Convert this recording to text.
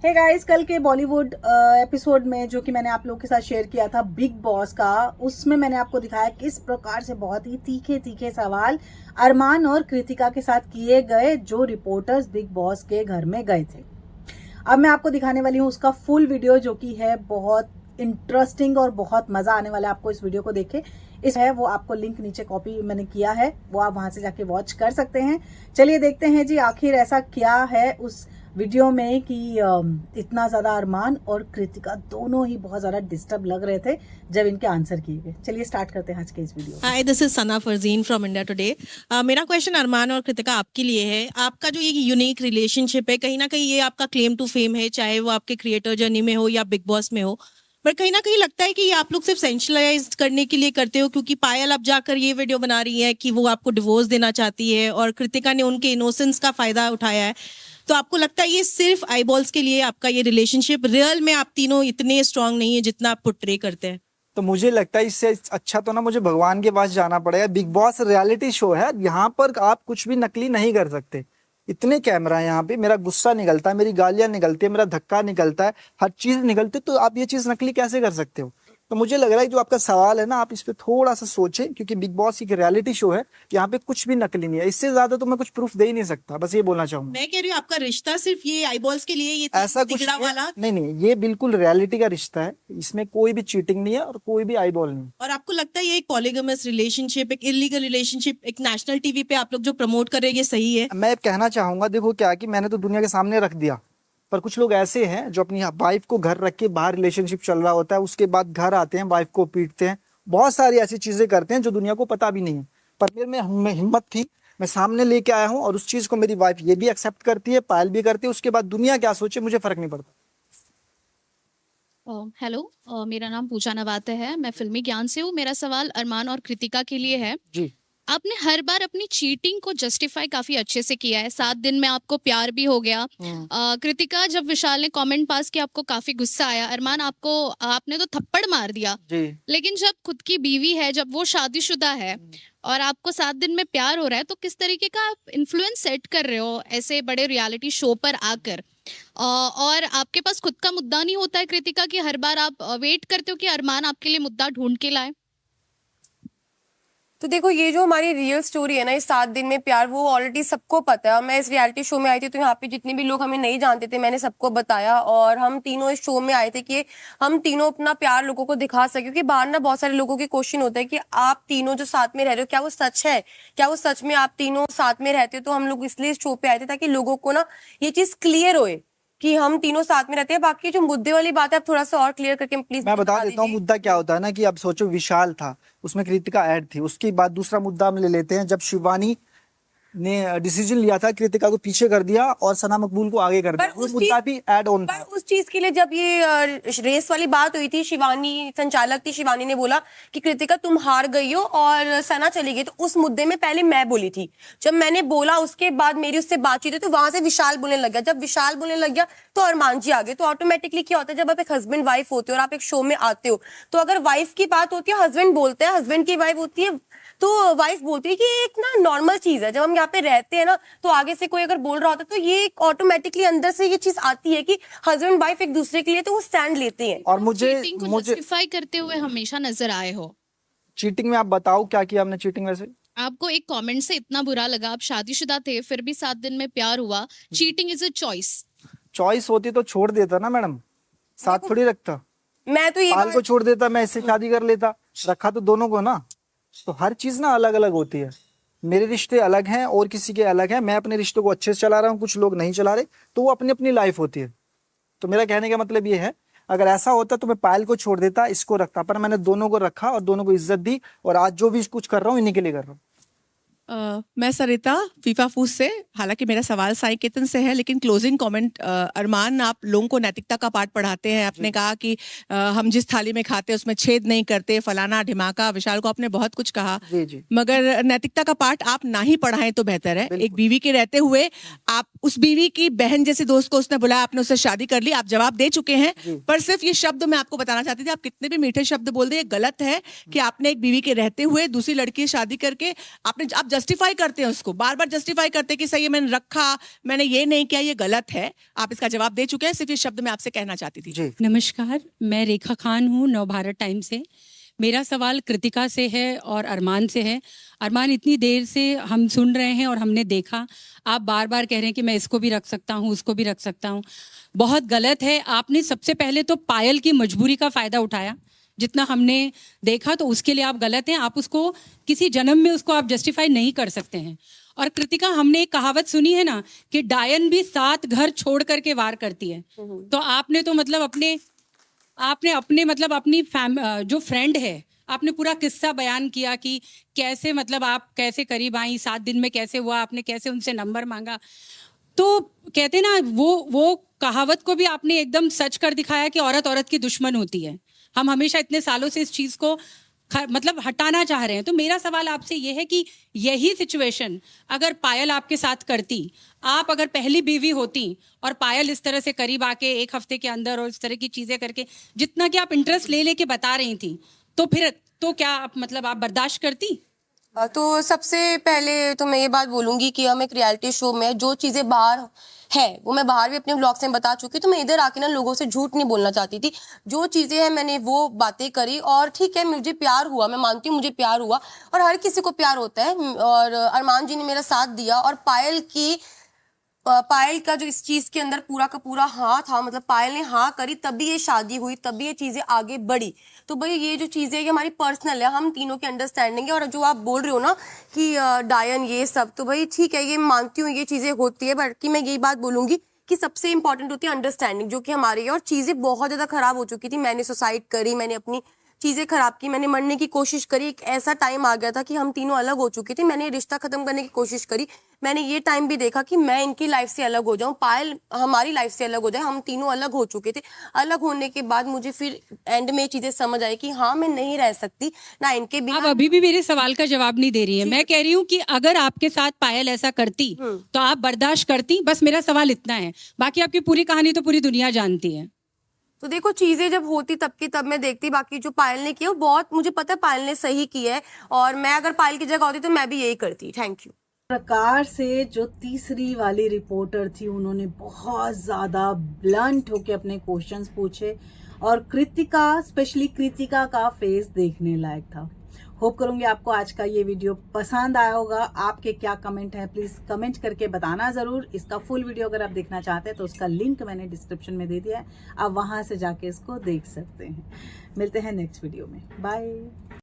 Hey guys, कल के Bollywood episode में जो कि मैंने आप लोगों के साथ शेयर किया था बिग बॉस का, उसमें मैंने आपको दिखाया किस प्रकार से बहुत ही तीखे तीखे सवाल अरमान और कृतिका के साथ किए गए जो रिपोर्टर्स बिग बॉस के घर में गए थे। अब मैं आपको दिखाने वाली हूँ उसका फुल वीडियो, जो कि है बहुत इंटरेस्टिंग और बहुत मजा आने वाला है आपको इस वीडियो को देखे। इस है वो आपको लिंक नीचे कॉपी मैंने किया है, वो आप वहां से जाके वॉच कर सकते हैं। चलिए देखते हैं जी आखिर ऐसा क्या है उस वीडियो में कि इतना ज्यादा अरमान और कृतिका दोनों ही बहुत ज्यादा डिस्टर्ब लग रहे थे जब इनके आंसर किए गए। चलिए स्टार्ट करते हैं आज के इस video. Hi, this is Sana Farzeen from India today. मेरा क्वेश्चन अरमान और कृतिका आपके लिए है। आपका जो ये यूनिक रिलेशनशिप है, कहीं ना कहीं ये आपका क्लेम टू फेम है, चाहे वो आपके क्रिएटर जर्नी में हो या बिग बॉस में हो। पर कहीं ना कहीं लगता है कि ये आप लोग सिर्फ सेंशलाइज करने के लिए करते हो, क्योंकि पायल अब जाकर ये वीडियो बना रही है कि वो आपको डिवोर्स देना चाहती है और कृतिका ने उनके इनोसेंस का फायदा उठाया है। तो आपको लगता है ये सिर्फ आईबॉल्स के लिए आपका ये रिलेशनशिप, रियल में आप तीनों इतने स्ट्रांग नहीं है जितना आप पुट्रे करते हैं? तो मुझे लगता है इससे अच्छा तो ना मुझे भगवान के पास जाना पड़ेगा। बिग बॉस रियलिटी शो है, यहाँ पर आप कुछ भी नकली नहीं कर सकते। इतने कैमरा है यहाँ पे, मेरा गुस्सा निकलता है, मेरी गालियां निकलती है, मेरा धक्का निकलता है, हर चीज निकलती है, तो आप ये चीज नकली कैसे कर सकते हो? तो मुझे लग रहा है जो आपका सवाल है ना, आप इस पे थोड़ा सा सोचें, क्योंकि बिग बॉस एक रियलिटी शो है, यहाँ पे कुछ भी नकली नहीं है। इससे ज्यादा तो मैं कुछ प्रूफ दे ही नहीं सकता, बस ये बोलना चाहूंगा। मैं कह रही हूँ आपका रिश्ता सिर्फ ये आईबॉल्स के लिए, ये ऐसा कुछ तिगड़ा वाला। नहीं, ये बिल्कुल रियलिटी का रिश्ता है, इसमें कोई भी चीटिंग नहीं है और कोई भी आईबॉल नहीं। और आपको लगता है ये एक पॉलीगमस रिलेशनशिप, एक इलीगल रिलेशनशिप, एक नेशनल टीवी पे आप लोग जो प्रमोट कर रहे हैं, ये सही है? मैं कहना चाहूंगा, देखो क्या कि मैंने तो दुनिया के सामने रख दिया, पर कुछ लोग ऐसे हैं जो अपनी वाइफ को घर रख के बाहर रिलेशनशिप चल रहा होता है, उसके बाद घर आते हैं, वाइफ को पीटते हैं, बहुत सारी ऐसी चीजें करते हैं जो दुनिया को पता भी नहीं है। पर मेरे में हिम्मत थी, मैं सामने लेके आया हूँ और उस चीज को मेरी वाइफ ये भी एक्सेप्ट करती है, पायल भी करती है। उसके बाद दुनिया क्या सोचे मुझे फर्क नहीं पड़ता। हेलो, मेरा नाम पूजा नवाते है, मैं फिल्मी ज्ञान से हूँ। मेरा सवाल अरमान और कृतिका के लिए है। जी, आपने हर बार अपनी चीटिंग को जस्टिफाई काफी अच्छे से किया है। 7 दिन में आपको प्यार भी हो गया। कृतिका, जब विशाल ने कमेंट पास किया आपको काफी गुस्सा आया। अरमान, आपने तो थप्पड़ मार दिया। जी। लेकिन जब खुद की बीवी है, जब वो शादीशुदा है और आपको 7 दिन में प्यार हो रहा है, तो किस तरीके का आप इन्फ्लुएंस सेट कर रहे हो ऐसे बड़े रियलिटी शो पर आकर? और आपके पास खुद का मुद्दा नहीं होता है कृतिका, कि हर बार आप वेट करते हो कि अरमान आपके लिए मुद्दा ढूंढ के लाए? तो देखो, ये जो हमारी रियल स्टोरी है ना, इस 7 दिन में प्यार, वो ऑलरेडी सबको पता है। मैं इस रियलिटी शो में आई थी तो यहाँ पे जितने भी लोग हमें नहीं जानते थे, मैंने सबको बताया। और हम तीनों इस शो में आए थे कि हम तीनों अपना प्यार लोगों को दिखा सके, क्योंकि बाहर ना बहुत सारे लोगों के क्वेश्चन होता है कि आप तीनों जो साथ में रह रहे हो, क्या वो सच है? क्या वो सच में आप तीनों साथ में रहते हो? तो हम लोग इसलिए इस शो पे आए थे ताकि लोगों को ना ये चीज क्लियर होए कि हम तीनों साथ में रहते हैं। बाकी जो मुद्दे वाली बात है, आप थोड़ा सा और क्लियर करके प्लीज मैं बता देता हूँ मुद्दा क्या होता है ना, कि अब सोचो विशाल था, उसमें कृतिका ऐड थी। उसके बाद दूसरा मुद्दा हम ले लेते हैं, जब शिवानी ने डिसीजन लिया था कृतिका को पीछे कर दिया और सना मकबूल को आगे कर दिया, वो मुद्दा भी ऐड ऑन था। पर उस चीज के लिए जब ये रेस वाली बात हुई थी, शिवानी संचालक थी, शिवानी ने बोला कि कृतिका तुम हार गई हो और सना चली गई, तो उस मुद्दे में पहले मैं बोली थी। जब मैंने बोला उसके बाद मेरी उससे बातचीत हुई, तो वहां से विशाल बोलने लग गया। जब विशाल बोलने लग गया तो अरमान जी आ गए। तो ऑटोमेटिकली क्या होता है, जब आप एक हस्बैंड वाइफ होते हो और आप एक शो में आते हो, तो अगर वाइफ की बात होती है हस्बैंड बोलते हैं, हस्बैंड की वाइफ होती है तो वाइफ बोलती है कि एक ना नॉर्मल चीज है। जब हम यहाँ पे रहते हैं ना, तो आगे से कोई अगर बोल रहा होता है तो ये ऑटोमेटिकली अंदर से ये चीज आती है कि हस्बैंड वाइफ एक दूसरे के लिए तो वो स्टैंड लेते हैं। और मुझे जस्टिफाई करते हुए हमेशा नजर आए हो। चीटिंग में आप बताओ क्या किया हमने चीटिंग? वैसे आपको एक कमेंट से इतना बुरा लगा, आप शादीशुदा थे, फिर भी 7 दिन में प्यार हुआ। चीटिंग इज अ चॉइस होती तो छोड़ देता ना मैडम, साथ थोड़ी रखता। मैं तो ये पाल को छोड़ देता, मैं इससे शादी कर लेता, रखा तो दोनों को ना। तो हर चीज ना अलग अलग होती है। मेरे रिश्ते अलग हैं और किसी के अलग हैं। मैं अपने रिश्तों को अच्छे से चला रहा हूँ, कुछ लोग नहीं चला रहे, तो वो अपनी अपनी लाइफ होती है। तो मेरा कहने का मतलब ये है, अगर ऐसा होता तो मैं पायल को छोड़ देता, इसको रखता, पर मैंने दोनों को रखा और दोनों को इज्जत दी, और आज जो भी कुछ कर रहा हूँ इन्हीं के लिए कर रहा हूँ। मैं सरिता फीफा फूस से। हालांकि मेरा सवाल साई केतन से है, लेकिन क्लोजिंग कमेंट, अरमान, आप लोगों को नैतिकता का पाठ पढ़ाते हैं। आपने कहा कि हम जिस थाली में खाते हैं उसमें छेद नहीं करते, फलाना ढिमाका। विशाल को आपने बहुत कुछ कहा, जी। मगर नैतिकता का पाठ आप ना ही पढ़ाएं तो बेहतर है। एक बीवी के रहते हुए आप उस बीवी की बहन जैसे दोस्त को उसने बुलाया, आपने उससे शादी कर ली, आप जवाब दे चुके हैं। पर सिर्फ ये शब्द मैं आपको बताना चाहती थी, आप कितने भी मीठे शब्द बोल दे, गलत है कि आपने एक बीवी के रहते हुए दूसरी लड़की से शादी करके आप जस्टिफाई करते हैं उसको, बार बार जस्टिफाई करते हैं कि सही है मैंने रखा, मैंने ये नहीं किया, ये गलत है। आप इसका जवाब दे चुके हैं, सिर्फ ये शब्द मैं आपसे कहना चाहती थी। जी नमस्कार, मैं रेखा खान हूँ, नवभारत टाइम से। मेरा सवाल कृतिका से है और अरमान से है। अरमान, इतनी देर से हम सुन रहे हैं और हमने देखा, आप बार बार कह रहे हैं कि मैं इसको भी रख सकता हूँ, उसको भी रख सकता हूँ। बहुत गलत है। आपने सबसे पहले तो पायल की मजबूरी का फ़ायदा उठाया, जितना हमने देखा, तो उसके लिए आप गलत हैं। आप उसको किसी जन्म में उसको आप जस्टिफाई नहीं कर सकते हैं। और कृतिका, हमने एक कहावत सुनी है ना कि डायन भी 7 घर छोड़ करके वार करती है। तो आपने तो मतलब अपने मतलब अपनी जो फ्रेंड है, आपने पूरा किस्सा बयान किया कि कैसे मतलब आप कैसे करीब आई, 7 दिन में कैसे हुआ, आपने कैसे उनसे नंबर मांगा। तो कहते ना वो कहावत को भी आपने एकदम सच कर दिखाया कि औरत औरत की दुश्मन होती है। हम हमेशा इतने सालों से इस चीज़ को मतलब हटाना चाह रहे हैं। तो मेरा सवाल आपसे ये है कि यही सिचुएशन अगर पायल आपके साथ करती, आप अगर पहली बीवी होती और पायल इस तरह से करीब आके 1 हफ्ते के अंदर और इस तरह की चीज़ें करके, जितना कि आप इंटरेस्ट ले लेके बता रही थी, तो फिर तो क्या आप मतलब आप बर्दाश्त करती? तो सबसे पहले तो मैं ये बात बोलूंगी कि हम एक रियलिटी शो में जो चीजें बाहर है वो मैं बाहर भी अपने ब्लॉग्स में बता चुकी, तो मैं इधर आके ना लोगों से झूठ नहीं बोलना चाहती थी। जो चीजें हैं मैंने वो बातें करी, और ठीक है मुझे प्यार हुआ, मैं मानती हूँ मुझे प्यार हुआ, और हर किसी को प्यार होता है, और अरमान जी ने मेरा साथ दिया, और पायल का जो इस चीज के अंदर पूरा का पूरा हाँ था, मतलब पायल ने हाँ करी तभी ये शादी हुई, तभी ये चीजें आगे बढ़ी। तो भाई ये जो चीजें ये हमारी पर्सनल है, हम तीनों की अंडरस्टैंडिंग है। और जो आप बोल रहे हो ना कि डायन ये सब, तो भाई ठीक है, ये मानती हूँ ये चीजें होती है, बट मैं यही बात बोलूंगी कि सबसे इंपॉर्टेंट होती है अंडरस्टैंडिंग, जो कि हमारी है। और चीजें बहुत ज्यादा खराब हो चुकी थी, मैंने सुसाइड करी, मैंने अपनी चीजें खराब की, मैंने मरने की कोशिश करी। एक ऐसा टाइम आ गया था कि हम तीनों अलग हो चुके थे, मैंने रिश्ता खत्म करने की कोशिश करी। मैंने ये टाइम भी देखा कि मैं इनकी लाइफ से अलग हो जाऊं, पायल हमारी लाइफ से अलग हो जाए, हम तीनों अलग हो चुके थे। अलग होने के बाद मुझे फिर एंड में ये चीजें समझ आई कि हाँ मैं नहीं रह सकती ना इनके बिना। आप अभी भी मेरे सवाल का जवाब नहीं दे रही है। मैं कह रही हूँ कि अगर आपके साथ पायल ऐसा करती तो आप बर्दाश्त करती? बस मेरा सवाल इतना है, बाकी आपकी पूरी कहानी तो पूरी दुनिया जानती है। तो देखो चीजें जब होती तब की तब मैं देखती, बाकी जो पायल ने किया वो बहुत, मुझे पता है पायल ने सही किया है, और मैं अगर पायल की जगह होती तो मैं भी यही करती। Thank you. प्रकार से जो तीसरी वाली रिपोर्टर थी, उन्होंने बहुत ज्यादा ब्लंट होके अपने क्वेश्चंस पूछे, और कृतिका, स्पेशली कृतिका का फेस देखने लायक था। होप करूंगी आपको आज का ये वीडियो पसंद आया होगा। आपके क्या कमेंट है प्लीज कमेंट करके बताना जरूर। इसका फुल वीडियो अगर आप देखना चाहते हैं तो उसका लिंक मैंने डिस्क्रिप्शन में दे दिया है, आप वहां से जाके इसको देख सकते हैं। मिलते हैं नेक्स्ट वीडियो में, बाय।